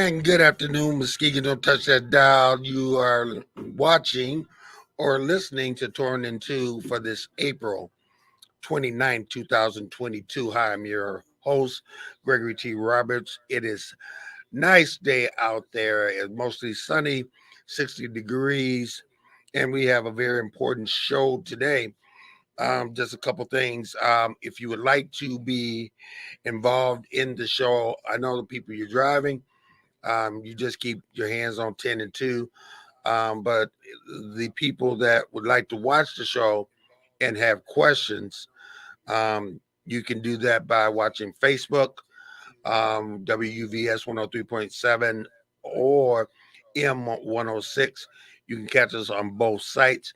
And good afternoon, Muskegon. Don't touch that dial. You are watching or listening to Torn in Two for this April 29th, 2022. Hi, I'm your host, Gregory T. Roberts. It is nice day out there. It's mostly sunny, 60 degrees, and we have a very important show today. Just a couple things. If you would like to be involved in the show, I know the people you're driving. You just keep your hands on 10 and 2. But the people that would like to watch the show and have questions, you can do that by watching Facebook, WUVS 103.7 or M106. You can catch us on both sites.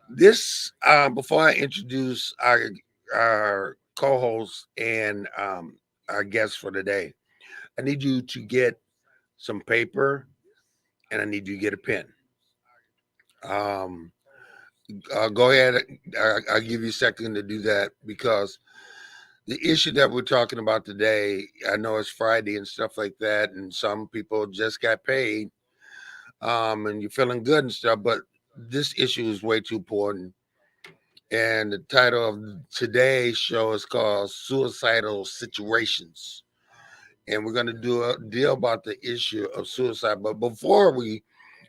This, before I introduce our co-host and our guest for today, I need you to get some paper and I need you to get a pen. Um, go ahead. I'll give you a second to do that because the issue that we're talking about today, I know it's Friday and stuff like that, and some people just got paid, and you're feeling good and stuff, but this issue is way too important. And the title of today's show is called Suicidal Situations. And we're going to do a deal about the issue of suicide. But before we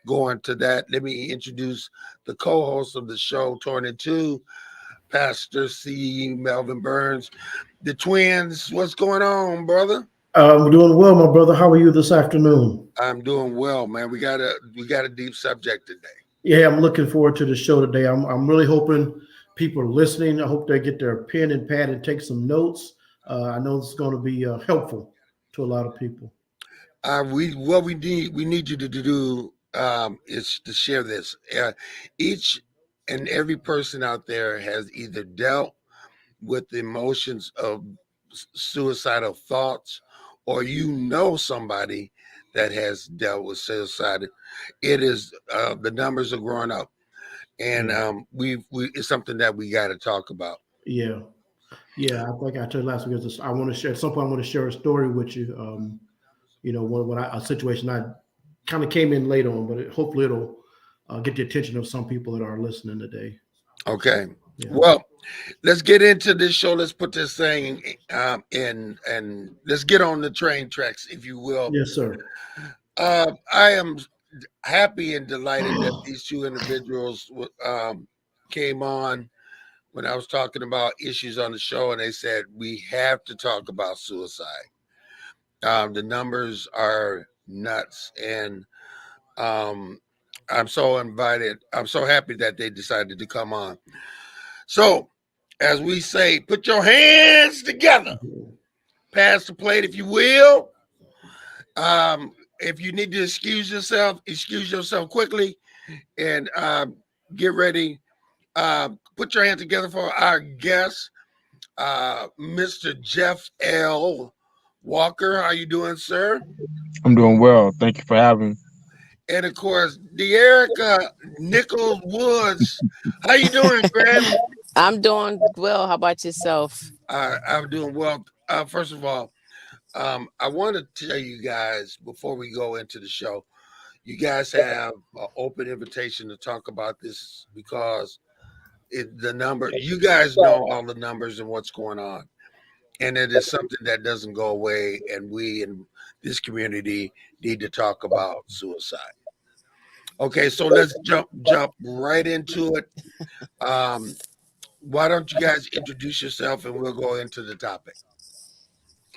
go into that, let me introduce the co-host of the show, Torn in Two, Pastor C. Melvin Burns, the twins. What's going on, brother? I'm doing well, my brother. How are you this afternoon? I'm doing well, man. We got a deep subject today. Yeah, I'm looking forward to the show today. I'm really hoping people are listening. I hope they get their pen and pad and take some notes. I know it's going to be helpful to a lot of people. We need you to do is to share this. Each and every person out there has either dealt with the emotions of suicidal thoughts, or you know somebody that has dealt with suicide. It is the numbers are growing up, and Yeah, we it's something that we got to talk about. yeah, yeah. I think I told you last week. I want to share at some point. I want to share a story with you. A situation I kind of came in late on, but hopefully it'll get the attention of some people that are listening today. Okay, Yeah. well, let's get into this show. Let's put this thing in, and let's get on the train tracks, if you will. Yes, sir. I am happy and delighted that these two individuals came on when I was talking about issues on the show, and they said we have to talk about suicide. The numbers are nuts, and um, I'm so invited. I'm so happy that they decided to come on. So, as we say, put your hands together, pass the plate, if you will. If you need to excuse yourself quickly, and get ready. Put your hands together for our guest, Mr. Jeff L. Walker. How you doing, sir? I'm doing well. Thank you for having me. And of course, De'Erica Nichols-Woods. How you doing, Graham? I'm doing well. How about yourself? I'm doing well. First of all, I want to tell you guys before we go into the show, you guys have an open invitation to talk about this because the number, you guys know all the numbers and what's going on. And it is something that doesn't go away. And we in this community need to talk about suicide. Okay, so let's jump right into it. Why don't you guys introduce yourself and we'll go into the topic.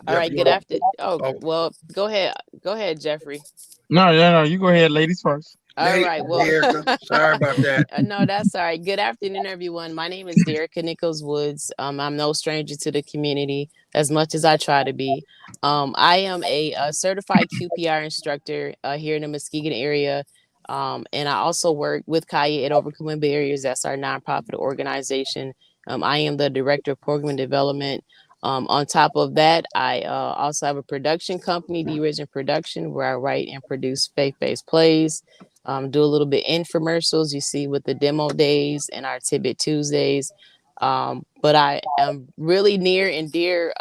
All Jeff, right. you Good want after. Oh, oh, well, go ahead. Go ahead, Jeffrey. No. You go ahead, ladies first. All right. Well, De'Erica, sorry about that. no, that's all right. Good afternoon, everyone. My name is De'Erica Nichols-Woods. I'm no stranger to the community as much as I try to be. I am a certified QPR instructor here in the Muskegon area. And I also work with Kaya at Overcoming Barriers. That's our nonprofit organization. I am the director of program development. On top of that, I also have a production company, The Original Production, where I write and produce faith-based plays. Do a little bit infomercials you see with the demo days and our Tidbit Tuesdays. But I am really near and dear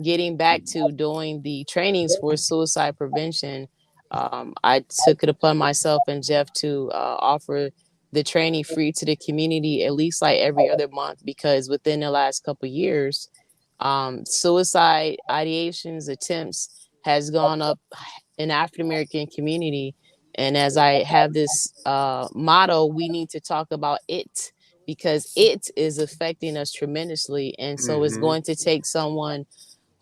getting back to doing the trainings for suicide prevention, I took it upon myself and Jeff to offer the training free to the community at least like every other month, because within the last couple years, suicide ideations, attempts has gone up in African American community. And as I have this motto, we need to talk about it, because it is affecting us tremendously. And so it's Mm-hmm. going to take someone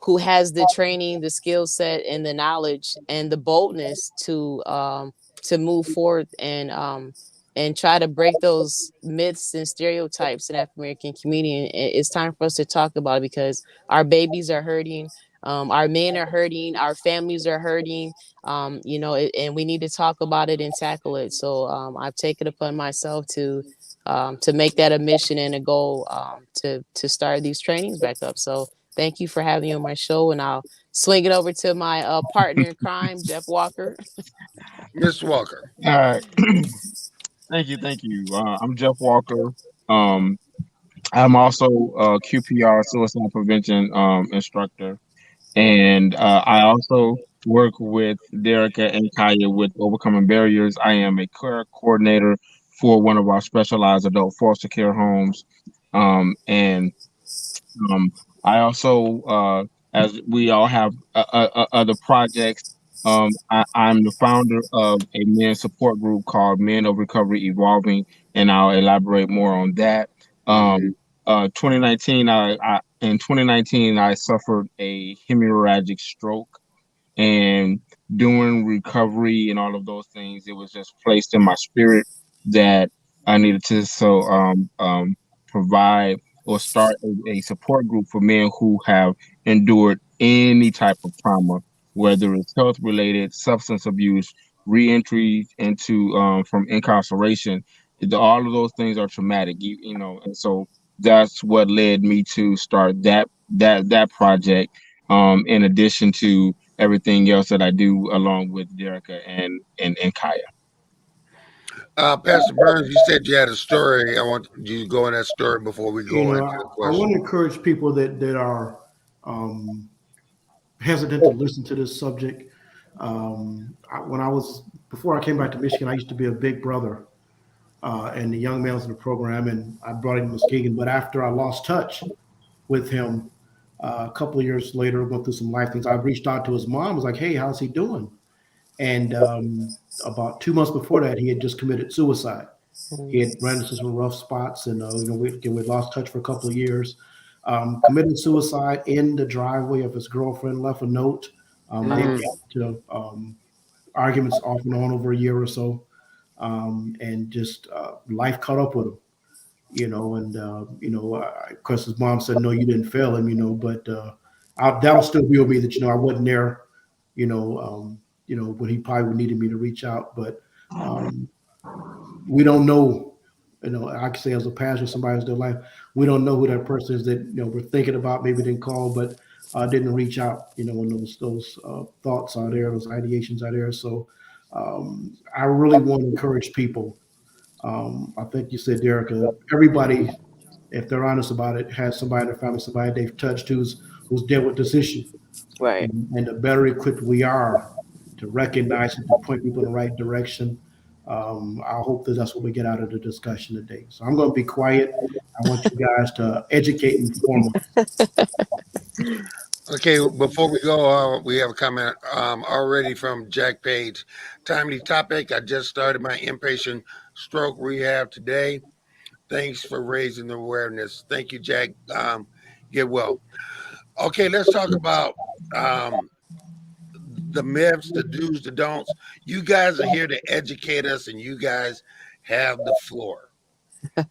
who has the training, the skill set, and the knowledge and the boldness to move forward and try to break those myths and stereotypes in African American community. And it's time for us to talk about it, because our babies are hurting, our men are hurting, our families are hurting. And we need to talk about it and tackle it. So I've taken upon myself to make that a mission and a goal, to start these trainings back up. So thank you for having me on my show, and I'll swing it over to my partner in crime, Jeff Walker. Miss Walker. All right. Thank you. I'm Jeff Walker. Um, I'm also a QPR suicide prevention instructor, and I also work with Derica and Kaya with Overcoming Barriers. I am a care coordinator for one of our specialized adult foster care homes, and Um, I also, as we all have other projects, I'm the founder of a men support group called Men of Recovery Evolving, and I'll elaborate more on that. Mm-hmm. 2019, in 2019, I suffered a hemorrhagic stroke, and doing recovery and all of those things, it was just placed in my spirit that I needed to provide or start a support group for men who have endured any type of trauma, whether it's health related, substance abuse, reentry into from incarceration. All of those things are traumatic, and so that's what led me to start that project. In addition to everything else that I do along with Derica and Kaya. Pastor Burns, you said you had a story. I want you to go in that story before we You go know, into the I question. want to encourage people that are hesitant to listen to this subject. When I was before I came back to Michigan, I used to be a big brother and the young males in the program, and I brought him to Muskegon. But after I lost touch with him, a couple of years later, went through some life things. I reached out to his mom, was like, "Hey, how's he doing?" And about 2 months before that, he had just committed suicide. He had ran into some rough spots, and we lost touch for a couple of years. Committed suicide in the driveway of his girlfriend. Left a note. They Mm-hmm. got to arguments off and on over a year or so, and just life caught up with him. And of course, his mom said, "No, you didn't fail him," but that'll still be with me that I wasn't there, when he probably would needed me to reach out, but. We don't know, I can say as a pastor, somebody's their life, we don't know who that person is that, we're thinking about, maybe didn't call, but didn't reach out, when those thoughts are there, those ideations are there. So I really want to encourage people. I think you said, Derica, everybody, if they're honest about it, has somebody in their family, somebody they've touched who's dealt with this issue. Right. And the better equipped we are to recognize and to point people in the right direction, I hope that that's what we get out of the discussion today. So I'm going to be quiet. I want you guys to educate and inform us. Okay, before we go, we have a comment already from Jack Page. Timely topic. I just started my inpatient stroke rehab today. Thanks for raising the awareness. Thank you, Jack. Get well. Okay, let's talk about the myths, the do's, the don'ts. You guys are here to educate us, and you guys have the floor.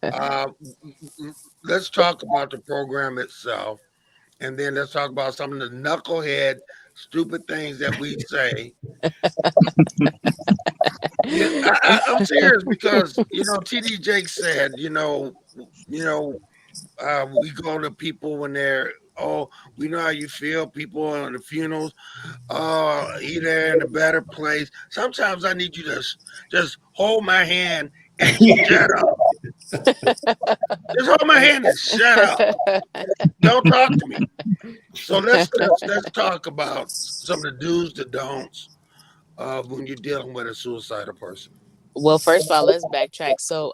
Uh, let's talk about the program itself, and then let's talk about some of the knucklehead, stupid things that we say. Yeah, I'm serious because TD Jake said, we go to people when they're, oh, we know how you feel. People on the funerals, oh, either in a better place. Sometimes I need you to just hold my hand and shut up. Just hold my hand and shut up. Don't talk to me. So let's talk about some of the do's, the don'ts of when you're dealing with a suicidal person. Well, first of all, let's backtrack. So,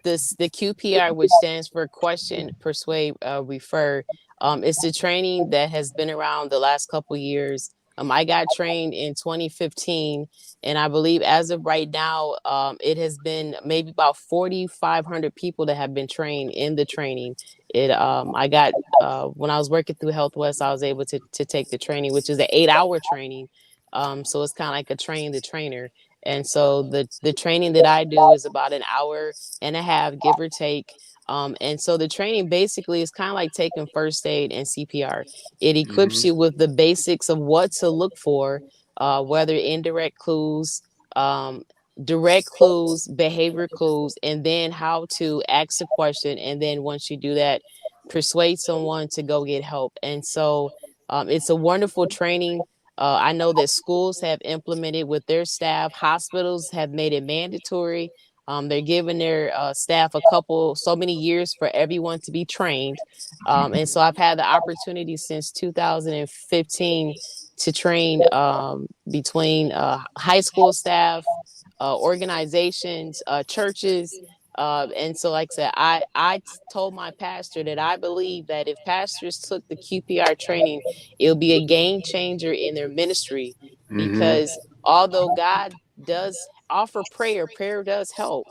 the QPR, which stands for Question, Persuade, Refer, it's the training that has been around the last couple years. I got trained in 2015, and I believe as of right now, it has been maybe about 4,500 people that have been trained in the training. I got when I was working through Health West, I was able to take the training, which is an 8-hour training. So it's kind of like a train the trainer. And so the training that I do is about an hour and a half, give or take. And so the training basically is kind of like taking first aid and CPR. It equips Hmm. you with the basics of what to look for, whether indirect clues, um, direct clues, behavior clues, and then how to ask a question. And then once you do that, persuade someone to go get help. And so it's a wonderful training. I know that schools have implemented with their staff. Hospitals have made it mandatory. They're giving their staff so many years for everyone to be trained. And so I've had the opportunity since 2015 to train between high school staff, organizations, churches. And so, like I said, I told my pastor that I believe that if pastors took the QPR training, it'll be a game changer in their ministry, Hmm. because although God does offer prayer, prayer does help,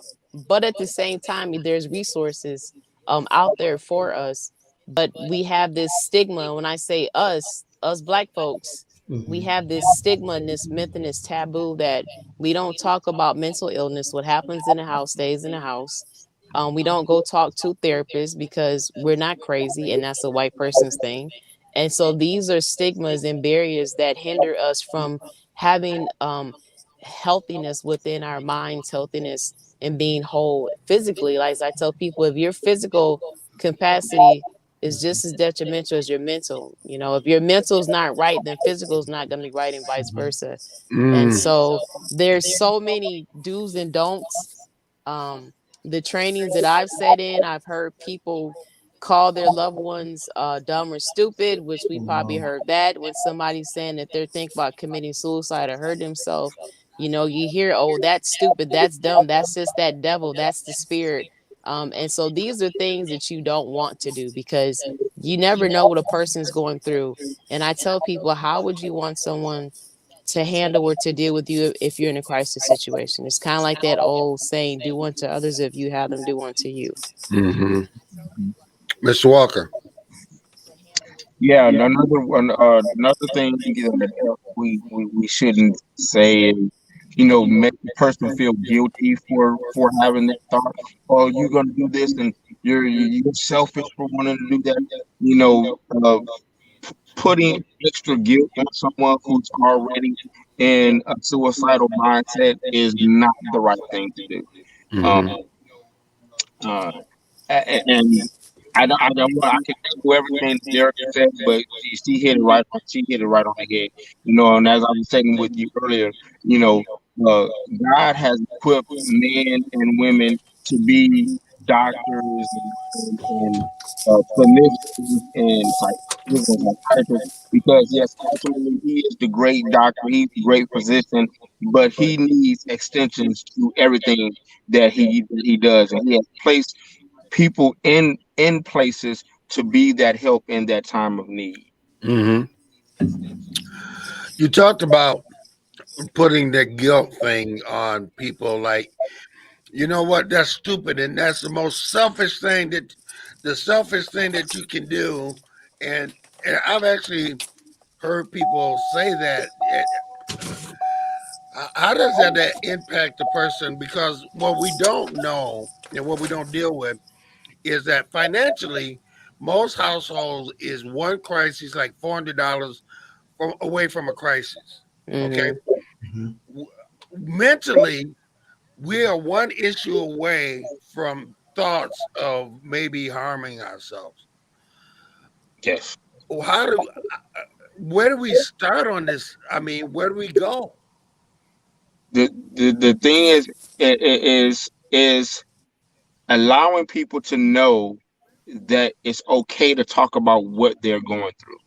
but at the same time, there's resources out there for us. But we have this stigma. When I say us black folks, we Mhm. have this stigma and this myth and this taboo that we don't talk about mental illness. What happens in the house stays in the house. We don't go talk to therapists because we're not crazy, and that's a white person's thing. And so these are stigmas and barriers that hinder us from having healthiness within our minds, healthiness and being whole physically. Like I tell people, if your physical capacity is just as detrimental as your mental, if your mental is not right, then physical is not going to be right, and vice versa. And Mm. so there's so many do's and don'ts. The trainings that I've sat in, I've heard people call their loved ones dumb or stupid, which we probably Wow. heard that when somebody's saying that they're thinking about committing suicide or hurt themselves. You hear, oh, that's stupid, that's dumb, that's just that devil, that's the spirit. And so these are things that you don't want to do, because you never know what a person's going through. And I tell people, how would you want someone to handle or to deal with you if you're in a crisis situation? It's kind of like that old saying, do unto others if you have them do unto you. Hmm. Mr. Walker. Yeah, another one, another thing that we shouldn't say is, make the person feel guilty for having that thought. Oh, you're gonna do this, and you're selfish for wanting to do that. You know, uh, putting extra guilt on someone who's already in a suicidal mindset is not the right thing to do. Um, Hmm. uh, and I can echo everything Derek said, but she hit it right on the head. And as I was saying with you earlier, you know, uh, God has equipped men and women to be doctors and clinicians and psychologists and psychiatrists, because yes, ultimately he is the great doctor, he's the great physician, but he needs extensions to everything that he does, and he has placed people in places to be that help in that time of need. Hmm. You talked about putting the guilt thing on people, like, you know what, that's stupid, and that's the most selfish thing that you can do. And I've actually heard people say that. How does that impact the person? Because what we don't know and what we don't deal with is that financially, most households is one crisis, like $400 away from a crisis. Okay, Hmm. Mhm. mentally, we are one issue away from thoughts of maybe harming ourselves. Yes. Well, where do we start on this? I mean, where do we go? The thing is allowing people to know that it's okay to talk about what they're going through.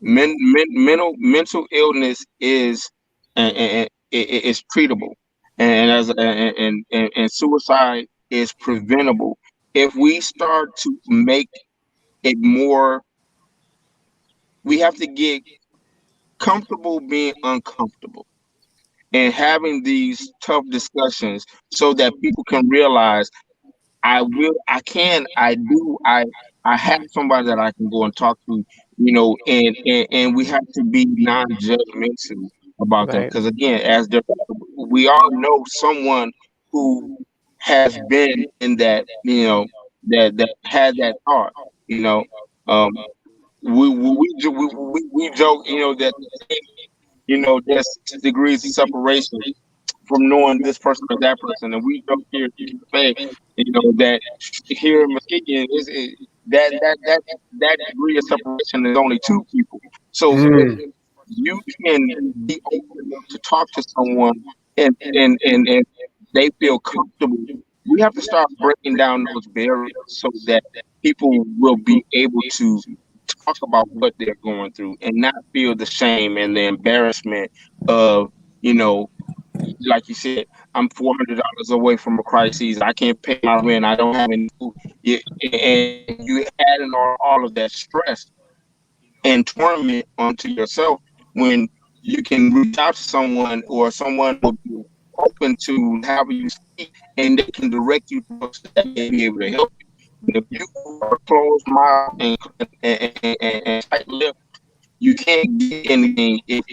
mental illness is treatable, and suicide is preventable if we start to make it more. We have to get comfortable being uncomfortable and having these tough discussions so that people can realize I have somebody that I can go and talk to, and we have to be non-judgmental about them. Right. Because again, we all know someone who has been in that, that had that thought, you know. Um, we joke, that, there's 6 degrees of separation from knowing this person or that person. And we joke here at cafe, that here in Muskegon that degree of separation is only 2 people. So if Mm. you can be open enough to talk to someone and they feel comfortable, we have to start breaking down those barriers so that people will be able to talk about what they're going through and not feel the shame and the embarrassment of, like you said, I'm $400 away from a crisis. I can't pay my rent. I don't have any food. And you adding all of that stress and torment onto yourself when you can reach out to someone, or someone will be open to how you speak, and they can direct you to those that may be able to help you. But if you are closed mouth and tight-lipped, you can't get anything if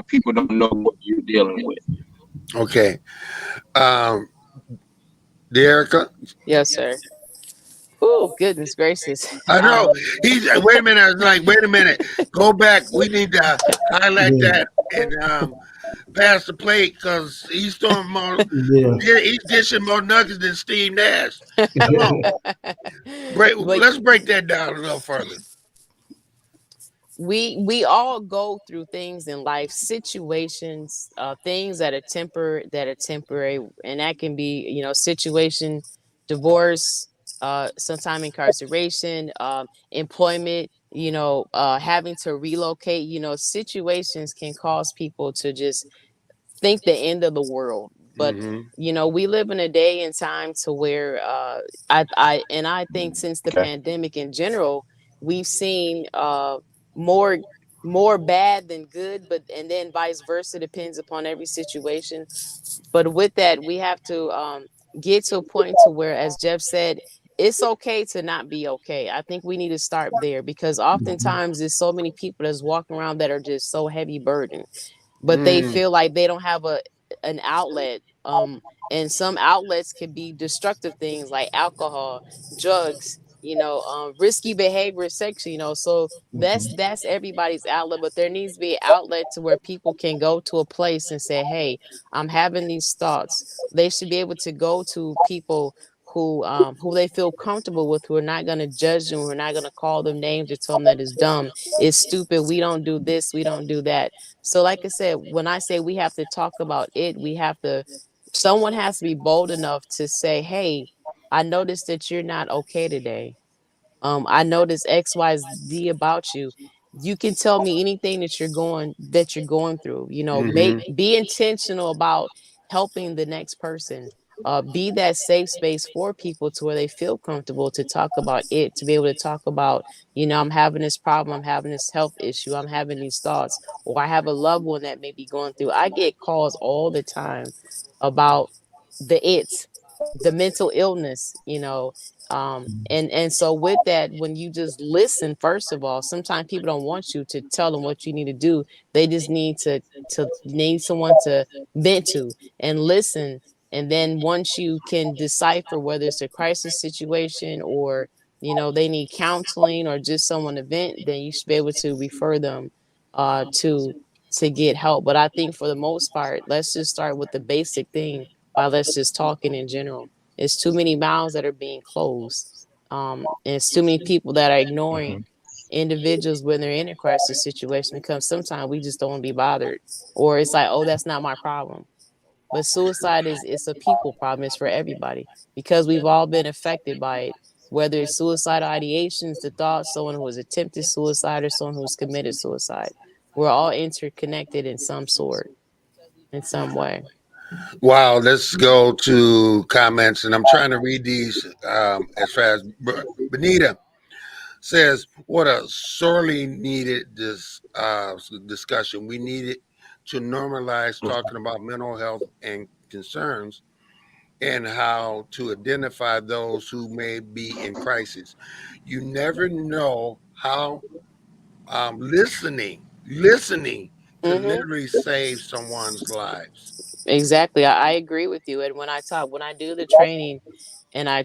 people don't know what you're dealing with. Okay. Um, Derica? Yes, sir. Oh, goodness gracious. I know. He's wait a minute. I was like, wait a minute. Go back. We need to highlight Yeah. that and pass the plate because he's throwing more. Yeah. He's dishing more nuggets than Steve Nash. Come on, let's break that down a little further. We all go through things in life, situations, things that are temporary, and that can be, situation, divorce, sometime incarceration, employment, having to relocate. Situations can cause people to just think the end of the world. But Mm-hmm. we live in a day and time to where I think since the pandemic in general, we've seen more more bad than good, but and then vice versa, depends upon every situation. But with that, we have to get to a point to where, as Jeff said, it's okay to not be okay. I think we need to start there, because oftentimes there's so many people that's walking around that are just so heavy burdened, but they Mm. feel like they don't have an outlet. And some outlets can be destructive things like alcohol, drugs, risky behavior, sex, so that's everybody's outlet. But there needs to be an outlet to where people can go to a place and say, hey, I'm having these thoughts. They should be able to go to people who they feel comfortable with, who are not going to judge them, who are not going to call them names or tell them that it's dumb, it's stupid, we don't do this, we don't do that. So like I said, when I say we have to talk about it, someone has to be bold enough to say, hey, I noticed that you're not okay today. I noticed XYZ about you. You can tell me anything that you're going through. Mm-hmm. Be intentional about helping the next person. Be that safe space for people to where they feel comfortable to talk about it, to be able to talk about, I'm having this problem, I'm having this health issue, I'm having these thoughts, or I have a loved one that may be going through. I get calls all the time about the mental illness, and so with that, when you just listen, first of all, sometimes people don't want you to tell them what you need to do. They just need someone to vent to and listen. And then once you can decipher whether it's a crisis situation, or they need counseling or just someone to vent, then you should be able to refer them to get help. But I think for the most part, let's just start with the basic thing by let's just talking in general. It's too many mouths that are being closed. And it's too many people that are ignoring individuals when they're in a crisis situation, because sometimes we just don't want to be bothered, or it's like, oh, that's not my problem. But suicide is, it's a people problem. It's for everybody, because we've all been affected by it. whether it's suicidal ideations, the thoughts, someone who has attempted suicide, or someone who's committed suicide. We're all interconnected in some sort, in some way. Wow, let's go to comments, and I'm trying to read these as fast. Benita says, "What a sorely needed discussion. We needed to normalize talking about mental health and concerns, and how to identify those who may be in crisis. You never know how listening could Mm-hmm. literally save someone's lives." Exactly. I agree with you. And when I do the training, and I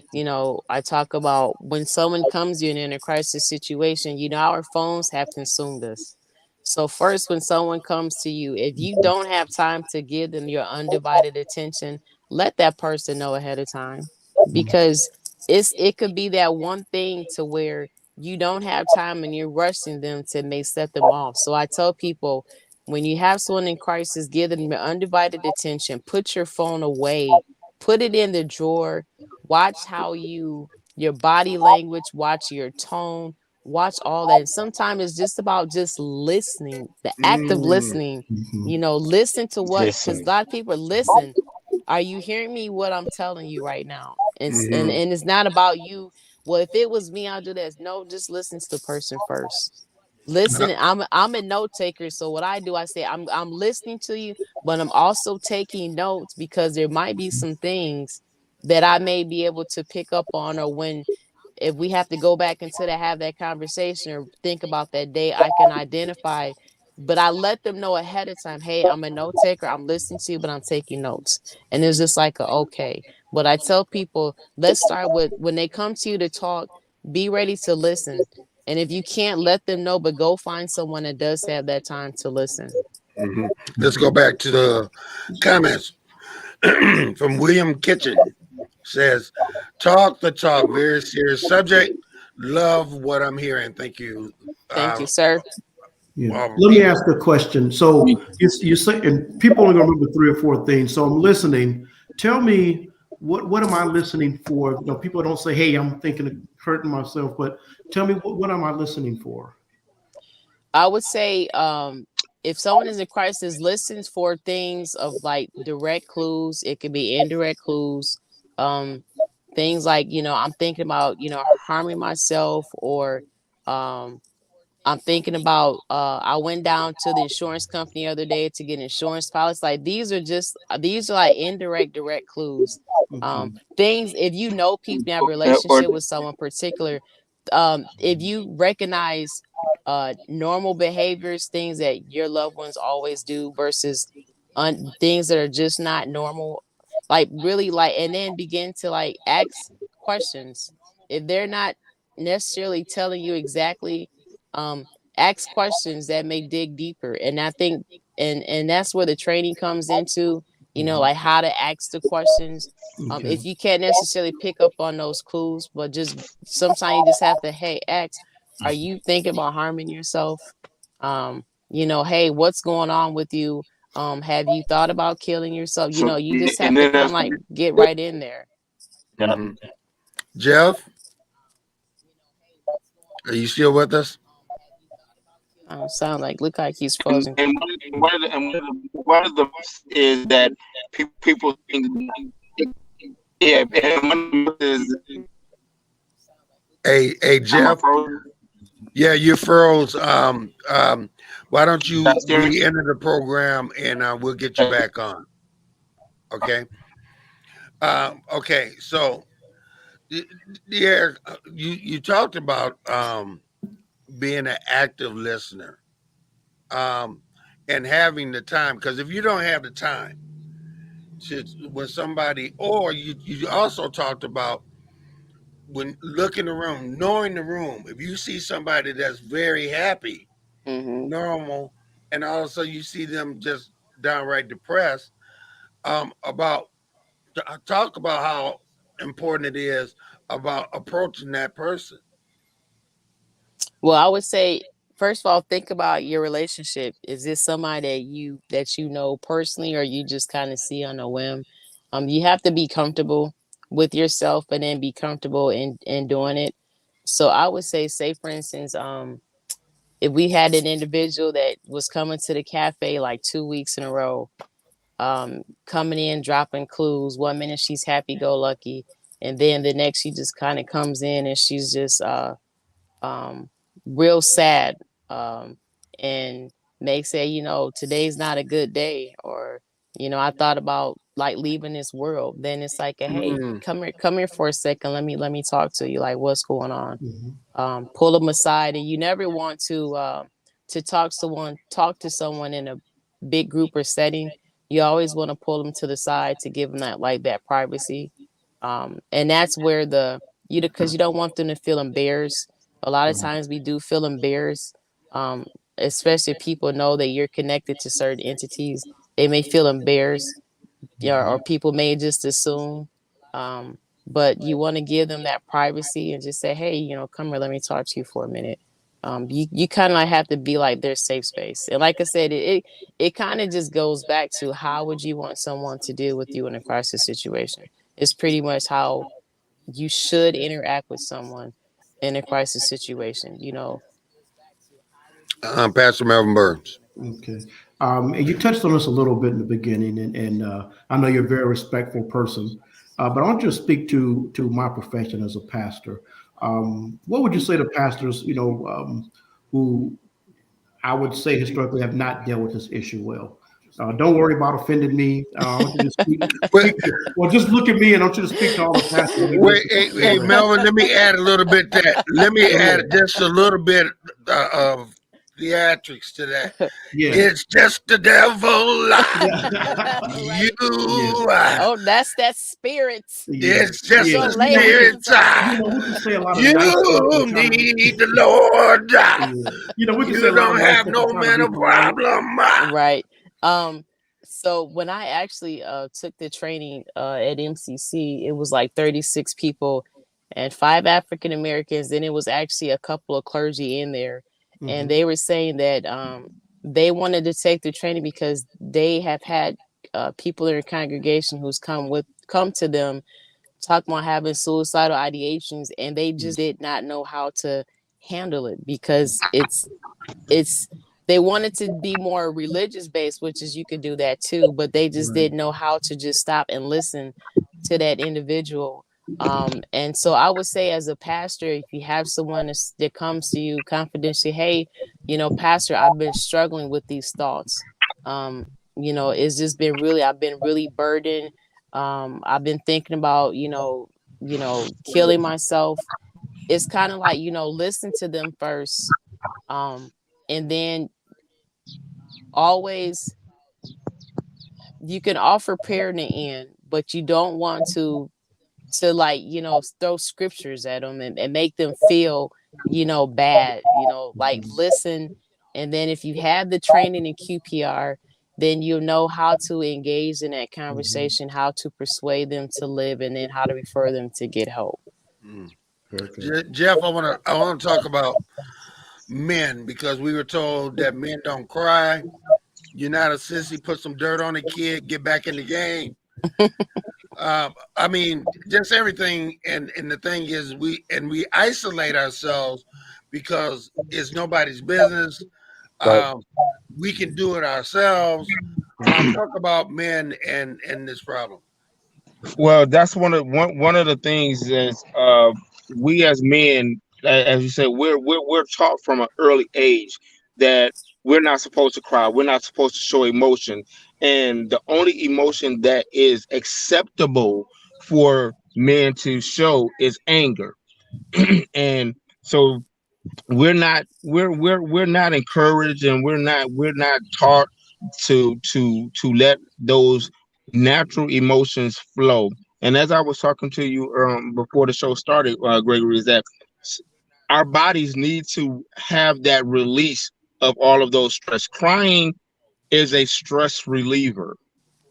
talk about when someone comes in a crisis situation, our phones have consumed us. So first, when someone comes to you, if you don't have time to give them your undivided attention, let that person know ahead of time, because it could be that one thing to where you don't have time and you're rushing them to may set them off. So I tell people, when you have someone in crisis, give them your undivided attention. Put your phone away. Put it in the drawer. Watch your body language. Watch your tone. Watch all that. And sometimes it's just about just listening, the act of Mm, listening. Mhm. Listen to what, because Listen. a lot of people listen. Are you hearing me? What I'm telling you right now? mhm, And it's not about you. Well, if it was me, I'll do this. No, just listen to the person first. Listen, I'm a note taker, so what I do, I say I'm listening to you, but I'm also taking notes, because there might be some things that I may be able to pick up on, or when if we have to go back into to have that conversation or think about that day, I can identify. But I let them know ahead of time, hey, I'm a note taker, I'm listening to you, but I'm taking notes. And it's just like okay. But I tell people, let's start with when they come to you to talk, be ready to listen. And if you can't, let them know, but go find someone that does have that time to listen. mhm. Let's go back to the comments from William Kitchen. Says, "Talk the talk, very serious subject. Love what I'm hearing. Thank you." Thank you, Um, sir. Yeah. Let me Pete, ask a question. So you say, and people only gonna remember three or four things. So I'm listening. Tell me what am I listening for? People don't say, "Hey, I'm thinking of hurting myself," but tell me what am I listening for? I would say, if someone is in crisis, listens for things of like direct clues. It could be indirect clues. Um, Things like, I'm thinking about, harming myself, or um, I'm thinking about, I went down to the insurance company the other day to get insurance policy. Like these are like indirect, direct clues. Okay. Things, if people have a Or relationship with someone particular, if you recognize normal behaviors, things that your loved ones always do versus things that are just not normal, like really like, and then begin to like ask questions. If they're not necessarily telling you exactly, um ask questions that may dig deeper. And I think, and that's where the training comes into, Mhm. like how to ask the questions. Okay. If you can't necessarily pick up on those clues, but just sometimes you just have to, hey, ask, are you thinking about harming yourself? Hey, what's going on with you? Have you thought about killing yourself? so, You just have and to then kind of that's like get right in there. mhm. Jeff, are you still with us? Sound like, look like he's and, frozen. and one of the myths is that people think, yeah, and one of the myths is, Hey, am I Jeff. frozen? Yeah, you froze. Why don't You you guys hear me? re-enter the program, and we'll get you back on? Okay. Okay. So, yeah, you talked about being an active listener, um, and having the time. Because if you don't have the time to when somebody, or you also talked about when look in the room, knowing the room. If you see somebody that's very happy, Hmm. normal, and all of a sudden you see them just downright depressed, about talk about how important it is about approaching that person. Well, I would say, first of all, think about your relationship. Is this somebody that you know personally, or you just kind of see on a whim? You have to be comfortable. with yourself and then be comfortable in doing it. So I would say for instance, if we had an individual that was coming to the cafe like 2 weeks in a row, coming in, dropping clues. 1 minute she's happy go lucky, and then the next she just kind of comes in and she's just um, real sad, and may say, today's not a good day, or I thought about like leaving this world. Then it's like, hey, Mm. come here for a second. Let me talk to you. Like, what's going on? Mhm. Pull them aside, and you never want to talk to someone in a big group or setting. You always want to pull them to the side to give them that privacy, and that's where because you don't want them to feel embarrassed. A lot of times we do feel embarrassed, um, especially if people know that you're connected to certain entities. They may feel embarrassed, or people may just assume. Um, but you want to give them that privacy and just say, hey, come here, let me talk to you for a minute. You kind of have to be like their safe space. And like I said, it kind of just goes back to how would you want someone to deal with you in a crisis situation? It's pretty much how you should interact with someone in a crisis situation. Pastor Melvin Burns. Okay. And you touched on this a little bit in the beginning, and I know you're a very respectful person, but I want you to speak to my profession as a pastor. What would you say to pastors, who I would say historically have not dealt with this issue well? Don't worry about offending me. I want you to well, just look at me, and I want you to speak to all the pastors. Wait, hey, Melvin, let me add a little bit that. Let me add just a little bit of theatrics to that. Yeah. It's just the devil. Yeah. You. Oh, that's that spirit. It's just Your the label. spirit. We can say a lot of You nice stuff. need the Lord. We can say You a lot don't of nice have stuff no and try to be mental polite. problem. Right. So when I actually took the training at MCC, it was like 36 people and 5 African Americans. Then it was actually a couple of clergy in there, and they were saying that they wanted to take the training because they have had people in their congregation who's come to them talking about having suicidal ideations, and they just did not know how to handle it because it's they wanted to be more religious based, which is you could do that too, but they just Right. didn't know how to just stop and listen to that individual. And so I would say, as a pastor, if you have someone that comes to you confidentially, hey, pastor, I've been struggling with these thoughts. It's just been I've been really burdened. I've been thinking about, killing myself. It's kind of like, listen to them first. And then always, you can offer prayer in the end, but you don't want to throw scriptures at them and make them feel bad, like listen. And then if you have the training in QPR, then you know how to engage in that conversation, how to persuade them to live, and then how to refer them to get help. Jeff, I want to talk about men, because we were told that men don't cry. You're not a sissy. Put some dirt on a kid. Get back in the game. I mean, just everything. And the thing is, we isolate ourselves because it's nobody's business. We can do it ourselves. Talk about men and this problem. Well, that's one of the things is we as men, as you said, we're taught from an early age that we're not supposed to cry, we're not supposed to show emotion, and the only emotion that is acceptable for men to show is anger. And so we're not encouraged, and we're not taught to let those natural emotions flow. And as I was talking to you before the show started, Gregory, is that our bodies need to have that release of all of those stress. Crying is a stress reliever,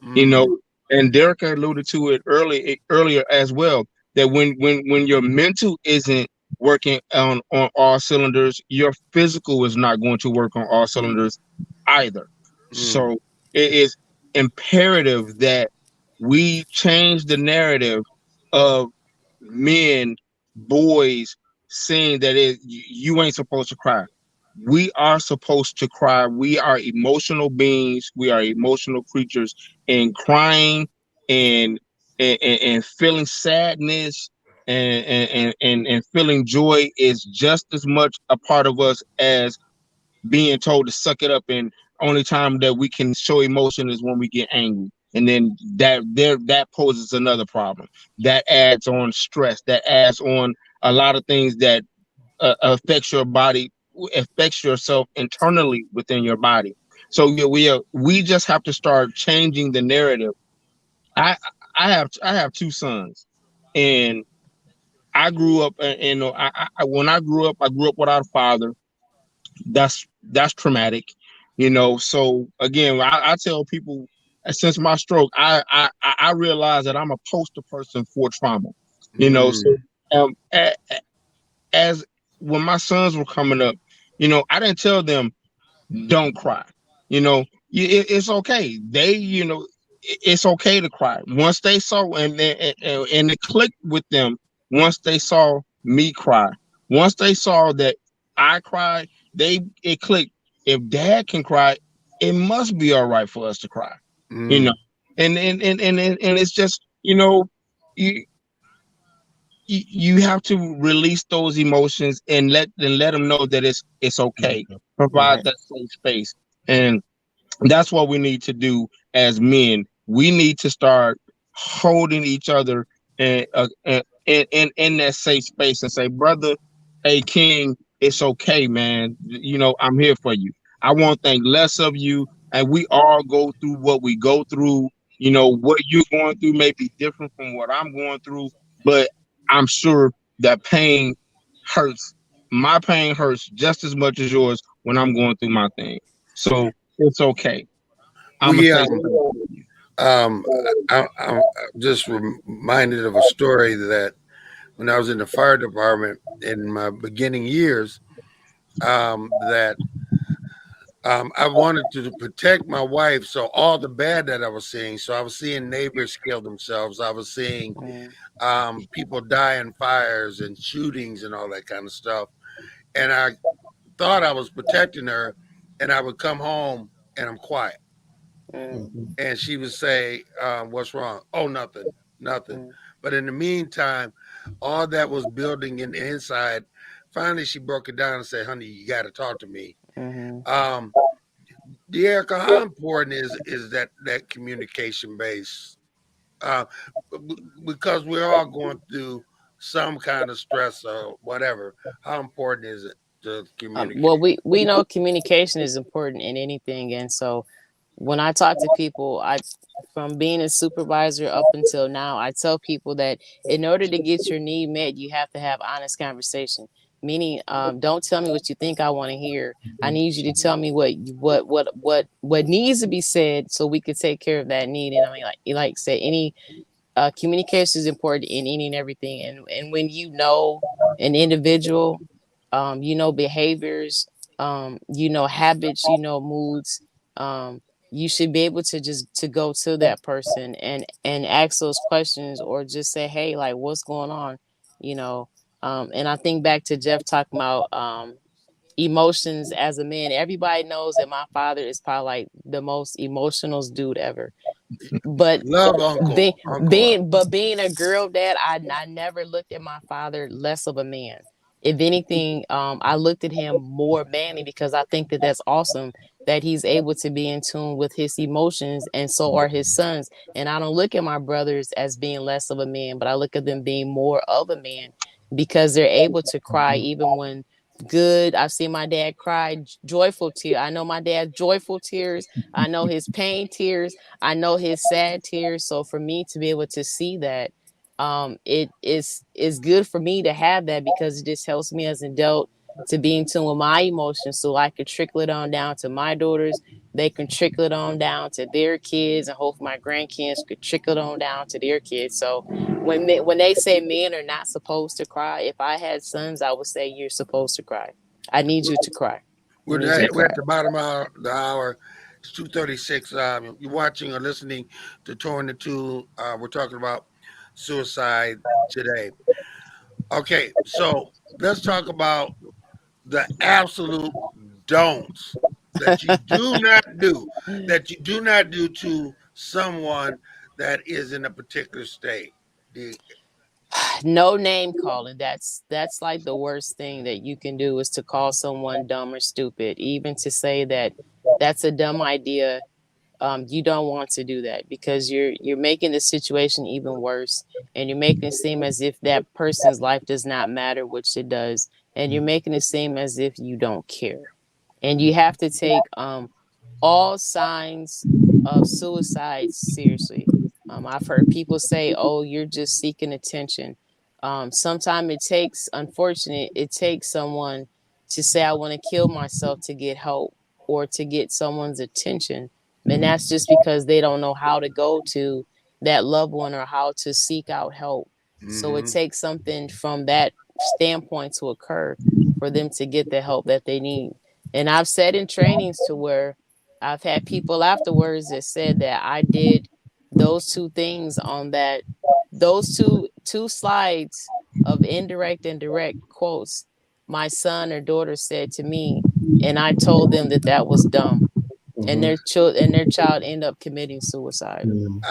you Mm. know. And Derek alluded to it earlier as well, that when your mental isn't working on all cylinders, your physical is not going to work on all cylinders either. Mm. So it is imperative that we change the narrative of men, boys saying that you ain't supposed to cry. We are supposed to cry. We are emotional beings. We are emotional creatures, and crying and and feeling sadness and feeling joy is just as much a part of us as being told to suck it up. And only time that we can show emotion is when we get angry, and then that poses another problem. That adds on stress. That adds on a lot of things that affects your body, affects yourself internally within your body. So yeah, we just have to start changing the narrative. I I have two sons, and I grew up, and when I grew up without a father. That's traumatic, So again, I tell people, since my stroke, I realize that I'm a poster person for trauma, So as when my sons were coming up, I didn't tell them don't cry. It's okay. It's okay to cry. Once they saw and it clicked with them. Once they saw me cry, once they saw that I cried, it clicked. If Dad can cry, it must be all right for us to cry. And it's just you you have to release those emotions and let them know that it's okay. Provide that safe space, and that's what we need to do as men. We need to start holding each other in that safe space and say, brother, hey King, it's okay, man. I'm here for you. I won't think less of you. And we all go through what we go through. What you're going through may be different from what I'm going through, but I'm sure that pain hurts. My pain hurts just as much as yours when I'm going through my thing. So it's okay. I'm We gonna say um, I'm just reminded of a story that when I was in the fire department in my beginning years, that I wanted to protect my wife. So all the bad that I was seeing, so I was seeing neighbors kill themselves. I was seeing people die in fires and shootings and all that kind of stuff. And I thought I was protecting her, and I would come home and I'm quiet. And she would say, "What's wrong?" "Oh, nothing, nothing." But in the meantime, all that was building in the inside. Finally, she broke it down and said, "Honey, you got to talk to me." Um, Dearica, how important is that communication base? Uh, because we're all going through some kind of stress or whatever. How important is it to communicate? Well, we know communication is important in anything, and so when I talk to people, I from being a supervisor up until now, I tell people that in order to get your need met, you have to have honest conversation. Meaning, don't tell me what you think I want to hear. I need you to tell me what needs to be said, so we could take care of that need. And I mean, like say, any communication is important in any and everything. And when you know an individual, behaviors, habits, moods, you should be able to just to go to that person and ask those questions, or just say, hey, like, what's going on, you know. And I think back to Jeff talking about emotions as a man. Everybody knows that my father is probably like the most emotional dude ever. But Love Uncle. being a girl dad, I never looked at my father less of a man. If anything, I looked at him more manly, because I think that that's awesome that he's able to be in tune with his emotions, and so are his sons. And I don't look at my brothers as being less of a man, but I look at them being more of a man, because they're able to cry even when good. I've seen my dad cry joyful tears. I know my dad's joyful tears. I know his pain tears. I know his sad tears. So for me to be able to see that, it is good for me to have that, because it just helps me as an adult to be in tune with my emotions, so I could trickle it on down to my daughters. They can trickle it on down to their kids, and hope my grandkids could trickle it on down to their kids. So when they say men are not supposed to cry, if I had sons, I would say you're supposed to cry. I need you to cry. We're at the bottom of the hour. It's 2:36. You're watching or listening to Torn the Two. We're talking about suicide today. Okay, so let's talk about the absolute don'ts that you do not do, that you do not do to someone that is in a particular state. The- No name calling. That's like the worst thing that you can do, is to call someone dumb or stupid. Even to say that that's a dumb idea, you don't want to do that, because you're making the situation even worse, and you're making it seem as if that person's life does not matter, which it does, and you're making it seem as if you don't care. And you have to take all signs of suicide seriously. I've heard people say, "Oh, you're just seeking attention." Sometimes it takes, unfortunately, it takes someone to say, "I want to kill myself," to get help or to get someone's attention, and that's just because they don't know how to go to that loved one or how to seek out help. So it Mhm. takes something from that standpoint to occur for them to get the help that they need. And I've said in trainings to where I've had people afterwards that said that I did those two things on that, those two slides of indirect and direct quotes my son or daughter said to me, and I told them that that was dumb, and Mhm. their child ended up committing suicide. Mhm.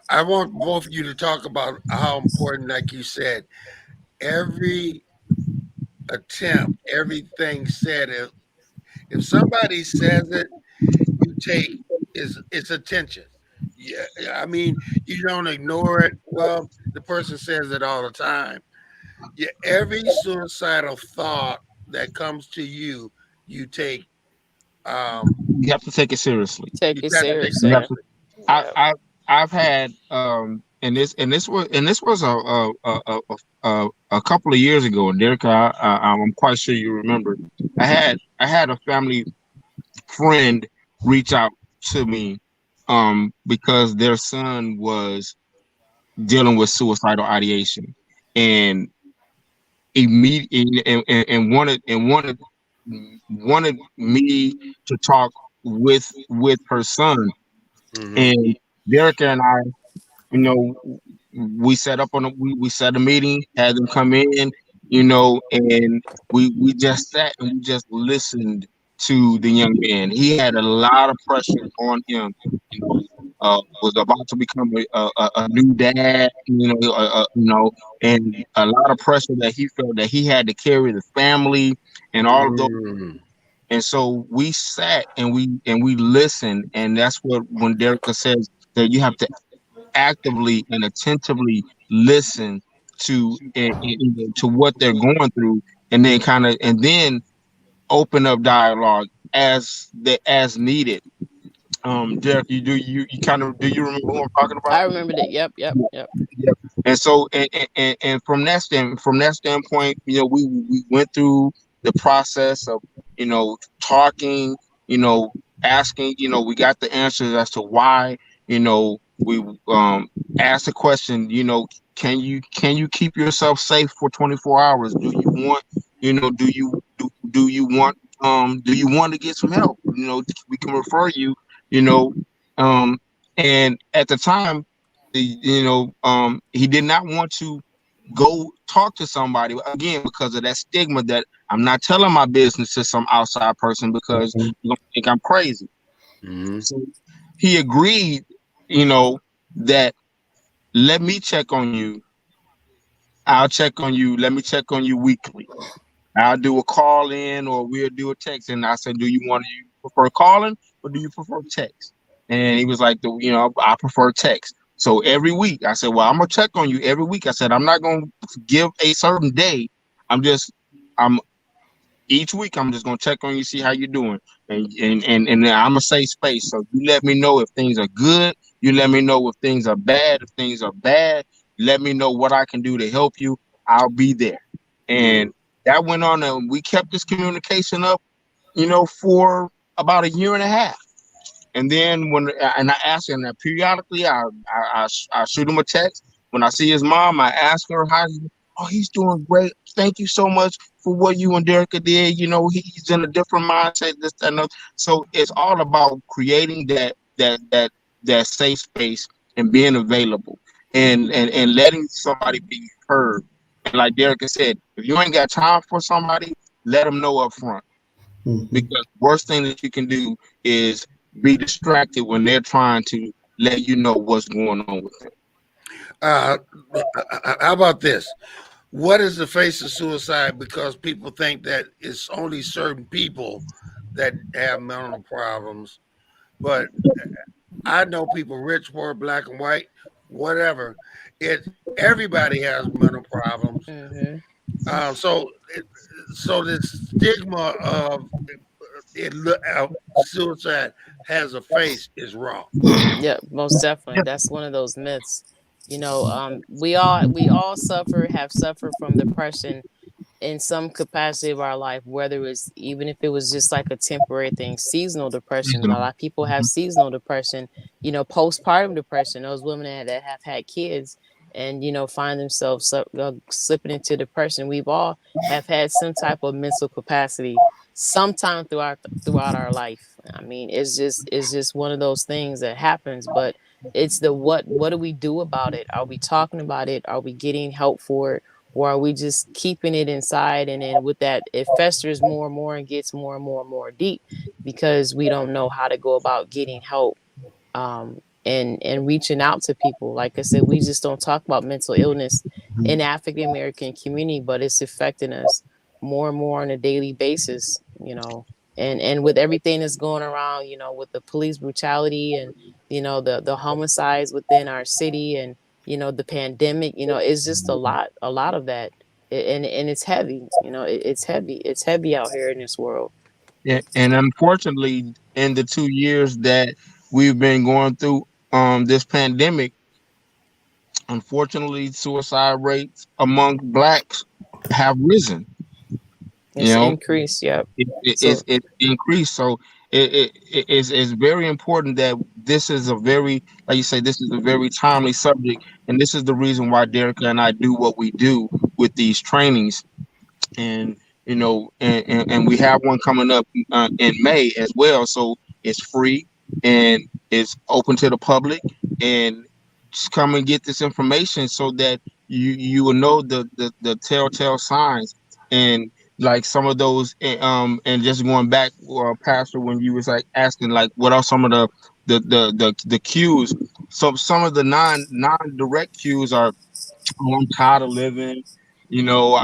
I want both of you to talk about how important, like you said, every attempt, everything said. If somebody says it, you take is its attention. Yeah, I mean, you don't ignore it. Well, the person says it all the time. Yeah, every suicidal thought that comes to you, you take. You have to take it seriously. Take You it got to take You seriously. have to. seriously. I, Yeah. I I've had and this was a couple of years ago, and Derek, I'm quite sure you remember. I had a family friend reach out to me because their son was dealing with suicidal ideation, and immediately and wanted me to talk with her son. Hmm. And Derek and I, you know, we set up we set a meeting, had them come in, and we just sat and we just listened to the young man. He had a lot of pressure on him, was about to become a new dad, and a lot of pressure that he felt that he had to carry the family and all of those. Mm. And so we sat and we listened, and that's what when Derek says that you have to actively and attentively listen to what they're going through, and then open up dialogue as needed. Derek, you kind of do you remember who I'm talking about? I remember that. Yep, yep, yep. Yeah. And so and from that standpoint, we went through the process of talking, you know, asking, we got the answers as to why, we asked the question, can you keep yourself safe for 24 hours? Do you want, do you want do you want to get some help? We can refer you, you know, um and at the time he did not want to go talk to somebody again because of that stigma that I'm not telling my business to some outside person because you're gonna think I'm crazy. Hmm. So he agreed, that let me check on you. I'll check on you. Let me check on you weekly. I'll do a call in or we'll do a text. And I said, you prefer calling or do you prefer text? And he was like, I prefer text. So every week I said, well, I'm gonna check on you every week. I said, I'm not gonna give a certain day. I'm each week I'm just gonna check on you, see how you're doing. And I'm gonna say space. So you let me know if things are good. You let me know if things are bad. If things are bad, let me know what I can do to help you. I'll be there. Hmm. And that went on, and we kept this communication up, for about a year and a half. And then I ask him that periodically, I shoot him a text. When I see his mom, I ask her how. Oh, he's doing great. Thank you so much for what you and Derica did. He's in a different mindset. This that, and other. So it's all about creating that safe space and being available. and letting somebody be heard. And like Derek has said, if you ain't got time for somebody, let them know up front. Because the worst thing that you can do is be distracted when they're trying to let you know what's going on with them. How about this? What is the face of suicide? Because people think that it's only certain people that have mental problems, but I know people, rich, poor, black and white, whatever. Everybody has mental problems. Mm-hmm. So, so this stigma of suicide has a face is wrong. Yeah, most definitely. That's one of those myths. We all have suffered from depression in some capacity of our life, whether it's even if it was just like a temporary thing, seasonal depression. A lot of people have seasonal depression, postpartum depression, those women that have had kids and, find themselves slipping into depression. We've all have had some type of mental capacity sometime throughout our life. I mean, it's just one of those things that happens, but it's the what do we do about it? Are we talking about it? Are we getting help for it? Or are we just keeping it inside, and then with that it festers more and more and gets more and more and more deep because we don't know how to go about getting help, and reaching out to people. Like I said, we just don't talk about mental illness in African American community, but it's affecting us more and more on a daily basis, and with everything that's going around, with the police brutality and the homicides within our city, and the pandemic, it's just a lot of that. And it's heavy, it's heavy out here in this world. Yeah, and unfortunately, in the 2 years that we've been going through this pandemic, unfortunately, suicide rates among blacks have risen. You It's know, increased. Yep. So it's increased. So it's very important that this is a very, like you say, this is a very timely subject, and this is the reason why Derek and I do what we do with these trainings. And and we have one coming up in May as well. So it's free and it's open to the public, and just come and get this information so that you will know the telltale signs, and like some of those and just going back, Pastor, when you was like asking like what are some of the cues. So some of the non-direct cues are, oh, I'm tired of living. You know,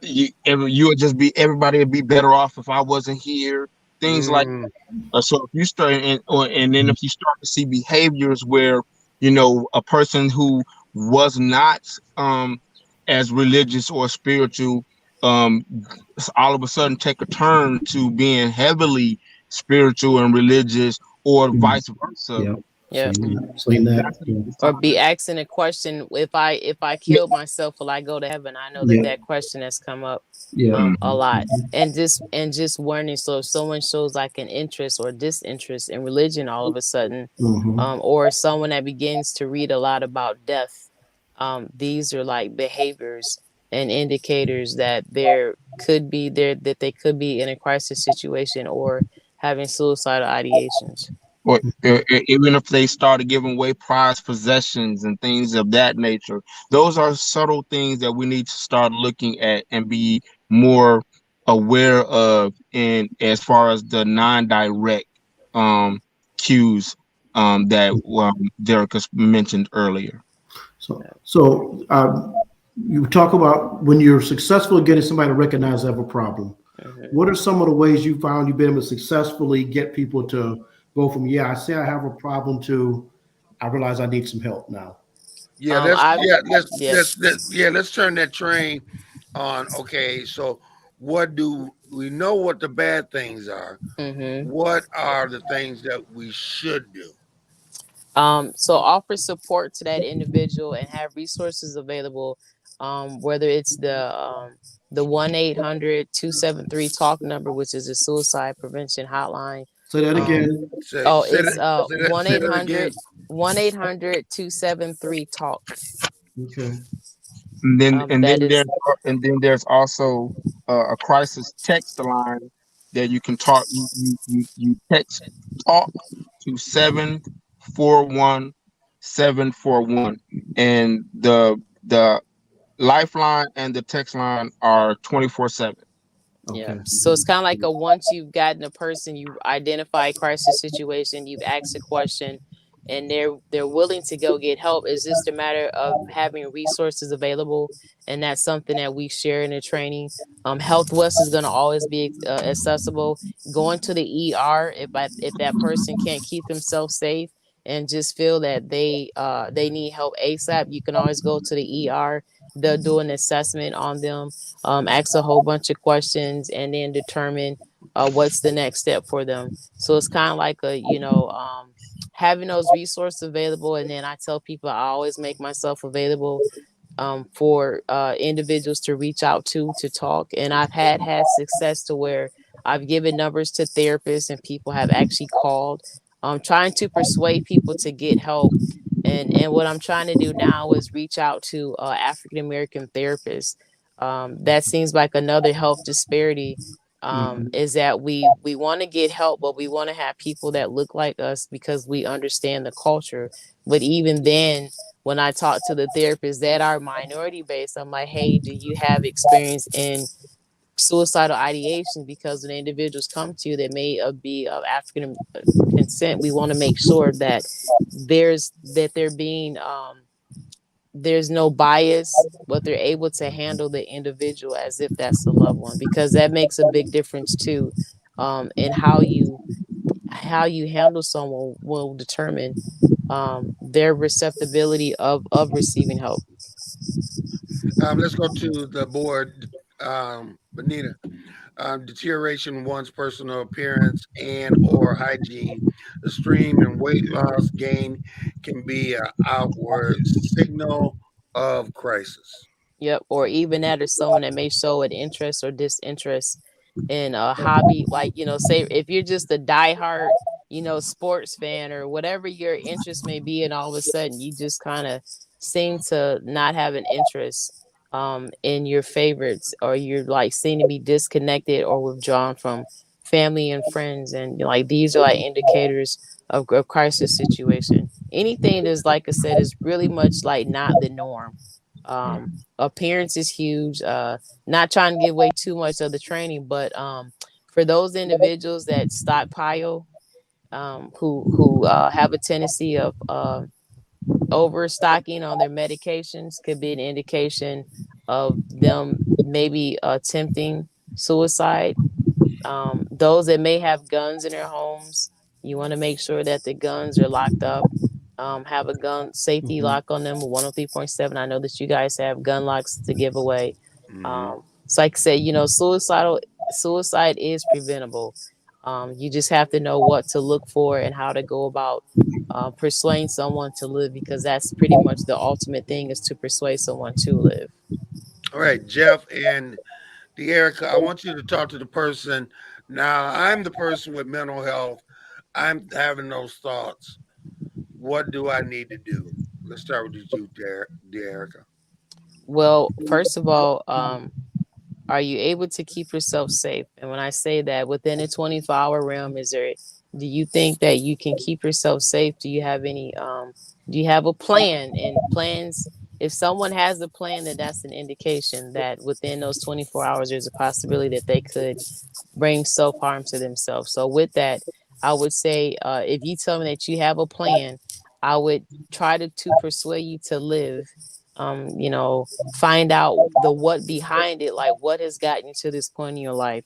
you would just be, everybody would be better off if I wasn't here. Things like Mm, so. If you start and then if you start to see behaviors where a person who was not as religious or spiritual, um all of a sudden take a turn to being heavily spiritual and religious, or vice versa. Yeah. yeah. Seen that. That's Yeah. the Or time. be asking a question, if I killed myself, will I go to heaven? I know that Yeah. that question has come up Yeah. a lot. And just learning. So if someone shows like an interest or disinterest in religion all of a sudden, or someone that begins to read a lot about death, these are like behaviors and indicators that that they could be in a crisis situation or having suicidal ideations. Or even if they started giving away prized possessions and things of that nature, those are subtle things that we need to start looking at and be more aware of, in as far as the non-direct um, cues that Derek has mentioned earlier. So you talk about when you're successful in getting somebody to recognize they have a problem. Mhm. What are some of the ways you found you've been able to successfully get people to go from, yeah, I say I have a problem, to I realize I need some help now? yeah, I've yeah. let's turn that train on. Okay, so what do we know what the bad things are? Hmm. What are the things that we should do? So offer support to that individual and have resources available, whether it's the 1-800-273 talk number, which is a suicide prevention hotline. Say that Um, again. oh, Say it's that, one say eight that again. hundred 1-800-273 talk. Okay. And then Um, that is there's also a crisis text line that you can talk. You text talk to 741 741, and the lifeline and the text line are 24/7. Yeah. Okay. So it's kind of like a once you've gotten a person, you identify a crisis situation, you've asked a question, and they're willing to go get help. It's just a matter of having resources available, and that's something that we share in the training. Health West is going to always be accessible. Going to the ER if that person can't keep themselves safe and just feel that they need help ASAP, you can always go to the ER. They'll do an assessment on them, ask a whole bunch of questions, and then determine what's the next step for them. So it's kind of like having those resources available. And then I tell people I always make myself available for individuals to reach out to talk. And I've had success to where I've given numbers to therapists and people have actually called, trying to persuade people to get help. And what I'm trying to do now is reach out to African American therapists. That seems like another health disparity. Is that we want to get help, but we want to have people that look like us because we understand the culture. But even then, when I talk to the therapists that are minority based, I'm like, hey, do you have experience in suicidal ideation? Because when individuals come to you that may be of African consent, we want to make sure that they're being there's no bias, but they're able to handle the individual as if that's the loved one, because that makes a big difference too. In how you handle someone will determine their receptibility of receiving help. Let's go to the board. Benita, deterioration in one's personal appearance and or hygiene, extreme and weight loss gain can be an outward signal of crisis. Yep. Or even that, or someone that may show an interest or disinterest in a hobby. Like, say if you're just a diehard, sports fan or whatever your interest may be, and all of a sudden you just kind of seem to not have an interest in your favorites, or you're like seem to be disconnected or withdrawn from family and friends. And like these are like indicators of a crisis situation. Anything that's, like I said, is really much like not the norm. Appearance is huge. Not trying to give away too much of the training, but for those individuals that stockpile, who have a tendency of overstocking on their medications, could be an indication of them maybe attempting suicide. Those that may have guns in their homes, you want to make sure that the guns are locked up. Have a gun safety lock on them. 103.7. I know that you guys have gun locks to give away. Mhm. So like I said, suicide is preventable. You just have to know what to look for and how to go about persuading someone to live, because that's pretty much the ultimate thing, is to persuade someone to live. All right, Jeff and Erica, I want you to talk to the person. Now, I'm the person with mental health. I'm having those thoughts. What do I need to do? Let's start with you, Erica. Well, first of all, are you able to keep yourself safe? And when I say that, within a 24-hour realm, do you think that you can keep yourself safe? Do you have do you have a plan? And plans, if someone has a plan, then that's an indication that within those 24 hours, there's a possibility that they could bring self-harm to themselves. So with that, I would say, if you tell me that you have a plan, I would try to persuade you to live. Find out the what behind it, like what has gotten you to this point in your life.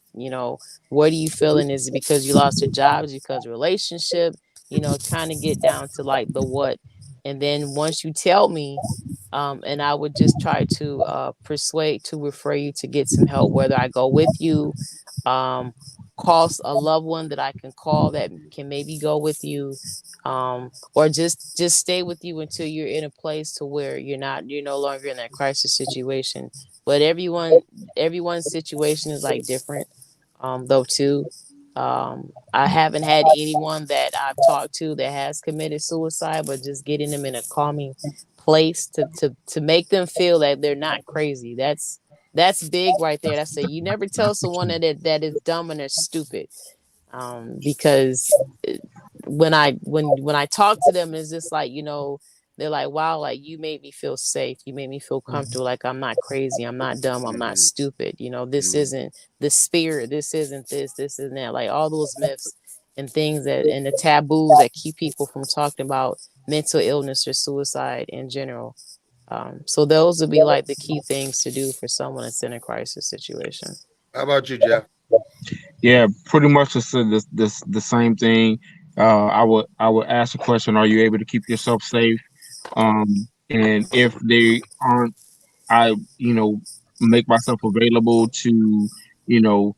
What are you feeling? Is it because you lost your job? Is it because of relationship? Kind of get down to like the what. And then once you tell me, and I would just try to persuade to refer you to get some help, whether I go with you, um, call a loved one that I can call that can maybe go with you, or just stay with you until you're in a place to where you're no longer in that crisis situation. But everyone's situation is like different, though too. I haven't had anyone that I've talked to that has committed suicide, but just getting them in a calming place to make them feel that they're not crazy. That's big right there. That's you never tell someone that is dumb and they're stupid, because when I talk to them, it's just like, they're like, wow, like you made me feel safe. You made me feel comfortable. Like I'm not crazy. I'm not dumb. I'm not stupid. You know, this isn't the spirit. This isn't this isn't that. Like all those myths and things that and the taboos that keep people from talking about mental illness or suicide in general. So those would be like the key things to do for someone that's in a crisis situation. How about you, Jeff? Yeah, pretty much the same thing. I would ask the question: are you able to keep yourself safe? And if they aren't, I make myself available to you know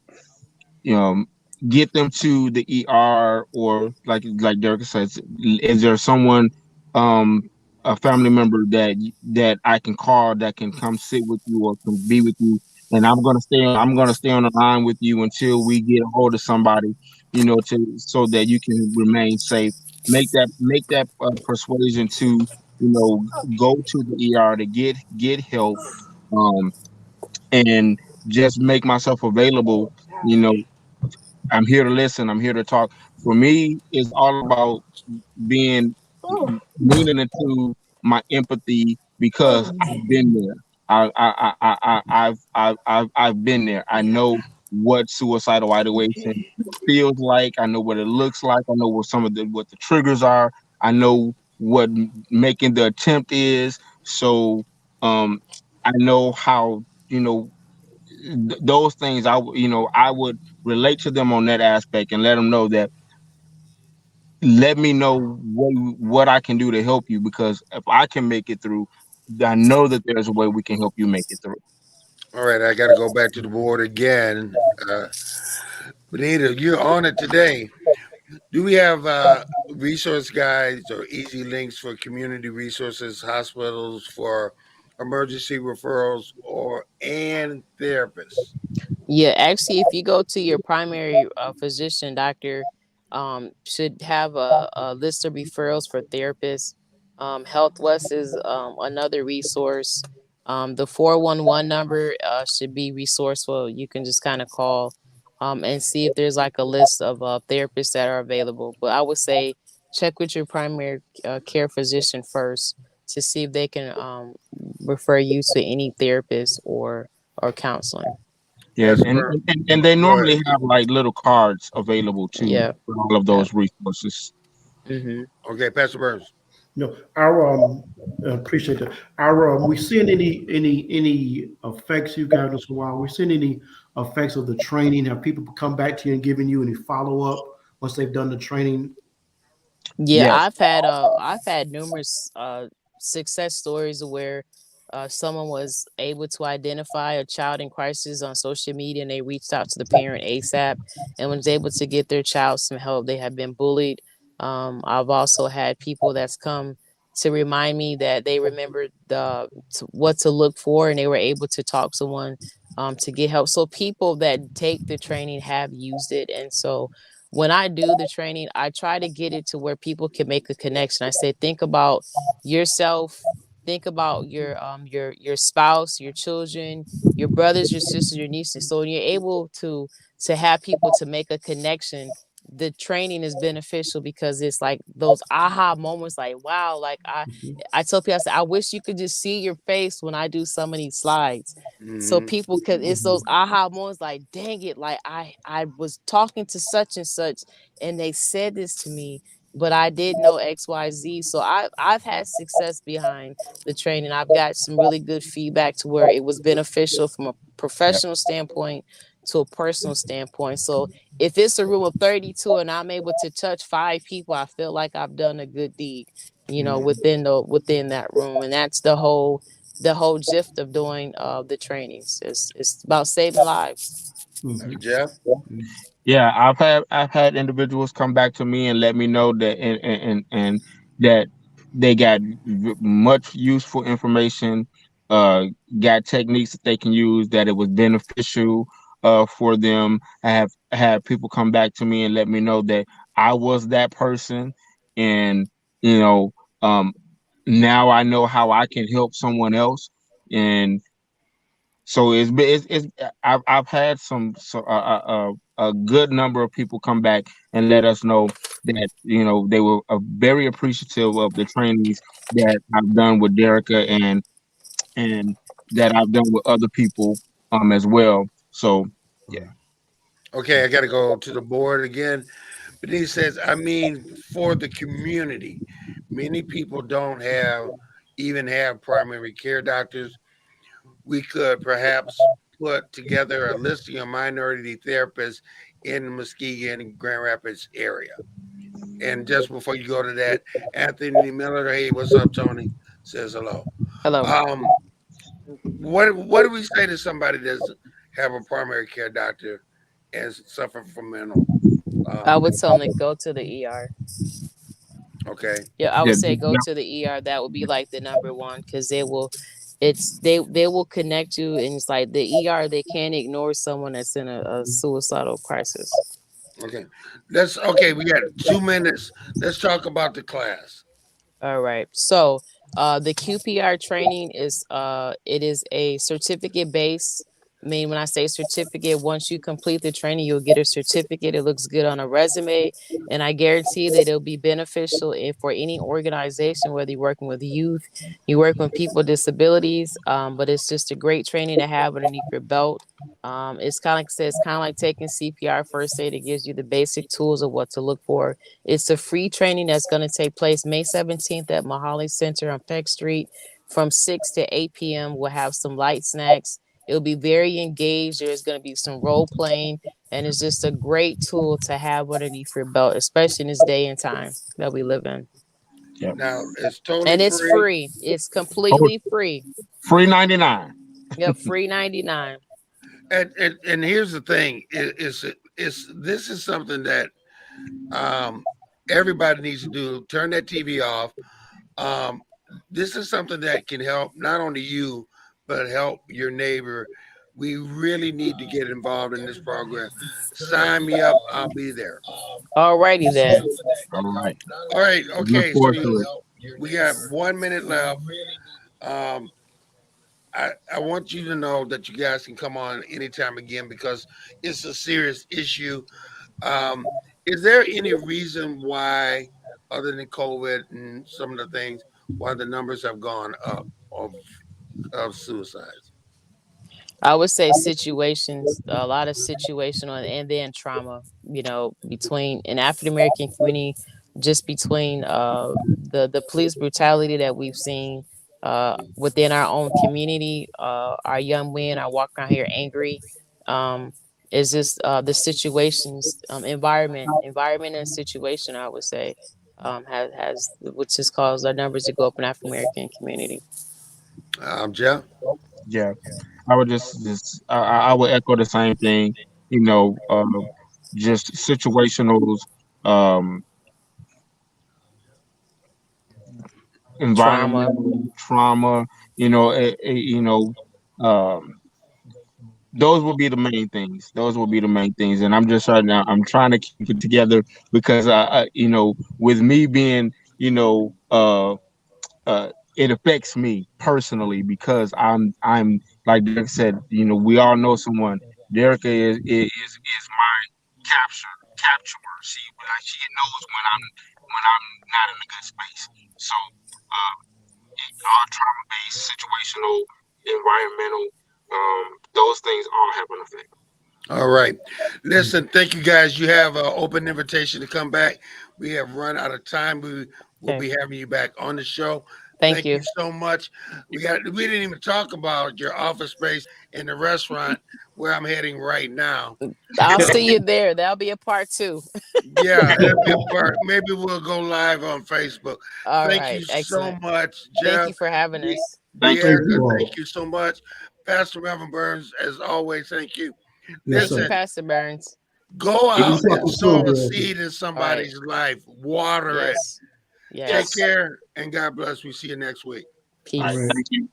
um, get them to the ER, or like Derek says, is there someone, um, a family member that I can call that can come sit with you or can be with you, and I'm gonna stay on the line with you until we get a hold of somebody, to so that you can remain safe. Make that persuasion to go to the ER to get help, um, and just make myself available. You know, I'm here to listen. I'm here to talk. For me, it's all about being leaning into my empathy because I've been there. I've been there. I know what suicidal ideation feels like. I know what it looks like. I know what the triggers are. I know what making the attempt is. So I know how those things. I would relate to them on that aspect and let them know that, let me know what I can do to help you, because if I can make it through, I know that there's a way we can help you make it through. All right, I got to go back to the board again. Benita, you're on it today. Do we have resource guides or easy links for community resources, hospitals for emergency referrals, or and therapists? Yeah, actually, if you go to your primary physician, doctor, should have a list of referrals for therapists. Health West is another resource. The 411 number should be resourceful. You can just kind of call and see if there's like a list of therapists that are available. But I would say check with your primary care physician first to see if they can refer you to any therapist or counseling. Yeah, Pastor and, Burns, and they go ahead. normally have like little cards available too Yeah. for all of Yeah. those resources. Mm-hmm. Okay, Pastor Burns. Our appreciate that. Our we seeing any effects you guys this while we're seeing any effects of the training? Have people come back to you and giving you any follow up once they've done the training? Yeah, Yes. I've had numerous success stories where someone was able to identify a child in crisis on social media and they reached out to the parent ASAP and was able to get their child some help. They have been bullied. I've also had people that's come to remind me that they remembered what to look for and they were able to talk to someone to get help. So people that take the training have used it, and so when I do the training, I try to get it to where people can make a connection. I say, think about yourself, think about your spouse, your children, your brothers, your sisters, your nieces. So when you're able to have people to make a connection, the training is beneficial because it's like those aha moments, like wow, like I tell people, I say, I wish you could just see your face when I do some of these slides so Hmm. people could it's those aha moments like dang it, like I was talking to such and such and they said this to me but I did know XYZ. So I've had success behind the training. I've got some really good feedback to where it was beneficial from a Yep. professional standpoint to a personal standpoint. So if it's a room of 32 and I'm able to touch 5 people, I feel like I've done a good deed, within that room. And that's the whole gist of doing the trainings. It's about saving lives. Jeff. Yeah, I've had individuals come back to me and let me know that, and that they got much useful information, uh, got techniques that they can use, that it was beneficial for them. I have had people come back to me and let me know that I was that person, and you know, um, now I know how I can help someone else, and So I've had a good number of people come back and let us know that they were very appreciative of the trainings that I've done with Derica and that I've done with other people as well. So yeah. Okay, I got to go to the board again. But he says, I mean, for the community, many people don't even have primary care doctors. We could perhaps put together a listing of minority therapists in the Muskegon and Grand Rapids area. And just before you go to that, Anthony Miller, hey, what's up, Tony? Says hello. Hello. Um, what do we say to somebody that doesn't have a primary care doctor and suffer from mental? I Um, would tell them to go to the ER. okay, Yeah, I Yeah, would say go to the ER. That would be like the number one because they will connect you, and it's like the ER. They can't ignore someone that's in a suicidal crisis. okay. Let's okay. We got 2 minutes. Let's talk about the class. All right. So, the QPR training is it is a certificate based. I mean, when I say certificate, once you complete the training, you'll get a certificate. It looks good on a resume, and I guarantee that it'll be beneficial for any organization, whether you're working with youth, you work with people with disabilities. But it's just a great training to have underneath your belt. It's kind of like says, kind of like taking CPR first aid. It gives you the basic tools of what to look for. It's a free training that's going to take place May 17th at Mahali Center on Peck Street from 6 to 8 p.m. We'll have some light snacks. It'll be very engaged. There's going to be some role playing, and it's just a great tool to have underneath your belt, especially in this day and time that we live in. yeah. Now, is Tony And it's free? free. It's Oh, completely free. free 99. Yep, free 99. And here's the thing: is this is something that um, everybody needs to do. Turn that TV off. Um, this is something that can help not only you but help your neighbor. We really need to get involved in this program. Sign me up. I'll be there. Alrighty then. All right. All right. Look Okay. So forward to it. we have 1 minute left. Um, I want you to know that you guys can come on anytime again because it's a serious issue. Um, is there any reason why, other than COVID and some of the things, why the numbers have gone up of suicides? I would say situations, a lot of situational and then trauma, between an African American community, just between the police brutality that we've seen within our own community. Our young men are walking around here angry. Um, is just the situations, environment and situation, I would say, has which has caused our numbers to go up in African American community. Jeff? Yeah. I would I would echo the same thing, you know, uh, just situational, um, Trauma. environmental trauma, you know, um, those will be the main things. Those will be the main things. And I'm just right now, I'm trying to keep it together because, with me being, it affects me personally because I'm like Derek said, we all know someone. Derek is my capturer. She knows when I'm not in a good space. So all trauma based, situational, environmental, those things all have an effect. All right. Listen, thank you guys. You have an open invitation to come back. We have run out of time. We will Okay. be having you back on the show. Thank Thank you. you so much. We didn't even talk about your office space in the restaurant where I'm heading right now. I'll So see you there. That'll be a part two. yeah, that'll be a part. Maybe we'll go live on Facebook. All Thank you right. so Excellent. much, Thank Jeff. you for having De- us. Thank you. Thank Dearica, you thank all. you so much. Pastor Reverend Burns, as always, thank you. Yes, Thank you, sir. Listen, Pastor Burns. go Give out yourself and a sow a soul, seed in All right. somebody's life. Water it. Yes. Take Yes. care and God bless. We see you next week. All right. Peace. All right. Thank you.